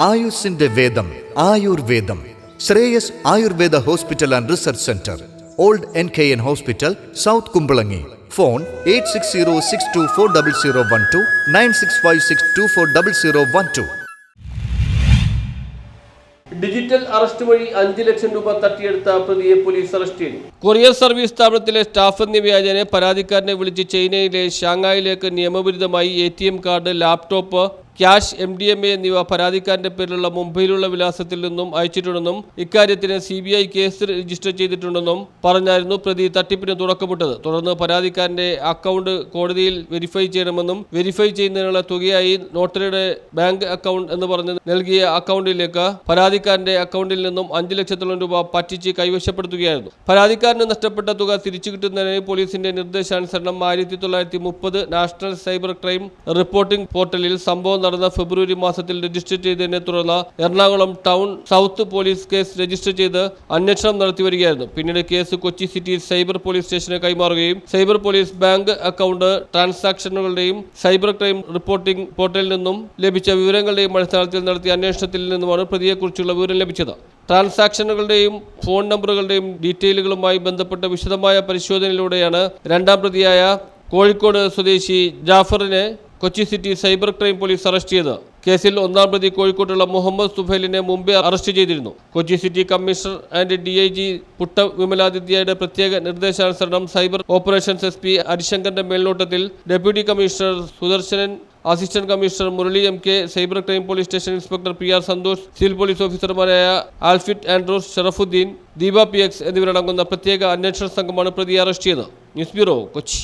ആയുസിന്റെ വേദം ആയുർവേദം. Shreyas Ayurveda hospital and research centre, old NKN hospital, south Kumbalangi. Phone 8606240012 9656240012. Digital arrest വഴി 5 ലക്ഷം രൂപ തട്ടിയെടുത്ത പ്രതിയെ പോലീസ് അറസ്റ്റ് ചെയ്തു. കൊറിയർ സർവീസ് സ്ഥാപനത്തിലെ സ്റ്റാഫ് എന്ന വ്യാജേന പരാതിക്കാരനെ വിളിച്ച് ചൈനയിലെ ഷാങ്ഹായിലേക്ക് നിയമവിരുദ്ധമായി ATM card, laptop, cash, MDMA എന്നിവ പരാതിക്കാരന്റെ പേരിലുള്ള മുംബൈയിലുള്ള വിലാസത്തിൽ നിന്നും അയച്ചിട്ടുണ്ടെന്നും ഇക്കാര്യത്തിന് CBI കേസ് രജിസ്റ്റർ ചെയ്തിട്ടുണ്ടെന്നും പറഞ്ഞായിരുന്നു പ്രതി തട്ടിപ്പിന് തുടക്കമിട്ടത്. തുടർന്ന് പരാതിക്കാരന്റെ അക്കൗണ്ട് കോടതിയിൽ വെരിഫൈ ചെയ്യണമെന്നും വെരിഫൈ ചെയ്യുന്നതിനുള്ള തുകയായി നോട്ടറിയുടെ ബാങ്ക് അക്കൗണ്ട് എന്ന് പറഞ്ഞ് നൽകിയ അക്കൗണ്ടിലേക്ക് പരാതിക്കാരന്റെ അക്കൗണ്ടിൽ നിന്നും 5 ലക്ഷത്തോളം രൂപ പറ്റിച്ച് കൈവശപ്പെടുത്തുകയായിരുന്നു. പരാതിക്കാരന് നഷ്ടപ്പെട്ട തുക തിരിച്ചു കിട്ടുന്നതിന് പോലീസിന്റെ നിർദ്ദേശാനുസരണം 1930 നാഷണൽ സൈബർ ക്രൈം റിപ്പോർട്ടിംഗ് പോർട്ടലിൽ സംഭവം നടന്ന ഫെബ്രുവരി മാസത്തിൽ രജിസ്റ്റർ ചെയ്തതിനെ തുടർന്ന് Ernakulam town south police case register ചെയ്ത് അന്വേഷണം നടത്തി വരികയായിരുന്നു. പിന്നീട് case Kochi city cyber police സ്റ്റേഷന് കൈമാറുകയും സൈബർ പോലീസ് ബാങ്ക് അക്കൗണ്ട് ട്രാൻസാക്ഷനുകളുടെയും സൈബർ ക്രൈം റിപ്പോർട്ടിംഗ് പോർട്ടലിൽ നിന്നും ലഭിച്ച വിവരങ്ങളുടെയും അടിസ്ഥാനത്തിൽ നടത്തിയ അന്വേഷണത്തിൽ നിന്നുമാണ് പ്രതിയെക്കുറിച്ചുള്ള വിവരം ലഭിച്ചത്. ട്രാൻസാക്ഷനുകളുടെയും ഫോൺ നമ്പറുകളുടെയും ഡീറ്റെയിലുകളുമായി ബന്ധപ്പെട്ട വിശദമായ പരിശോധനയിലൂടെയാണ് രണ്ടാം പ്രതിയായ കോഴിക്കോട് സ്വദേശി ജാഫറിനെ Kochi city cyber crime police arrest ചെയ്തത്. കേസിൽ ഒന്നാം പ്രതി കോഴിക്കോട്ടുള്ള മുഹമ്മദ് സുഫൈലിനെ മുമ്പേ അറസ്റ്റ് ചെയ്തിരുന്നു. Kochi city commissioner and DIG Putta വിമലാദിത്യയുടെ പ്രത്യേക നിർദ്ദേശാനുസരണം സൈബർ ഓപ്പറേഷൻസ് SP ഹരിശങ്കറിന്റെ മേൽനോട്ടത്തിൽ deputy commissioner Sudarsanan, assistant commissioner Murali MK, cyber crime police station inspector PR Santhosh, civil police ഓഫീസർമാരായ ആൽഫിറ്റ് ആൻഡ്രൂസ്, ഷറഫുദ്ദീൻ, ദീപ PX എന്നിവരടങ്ങുന്ന പ്രത്യേക അന്വേഷണ സംഘമാണ് പ്രതിയെ അറസ്റ്റ് ചെയ്തത്. News bureau, Kochi.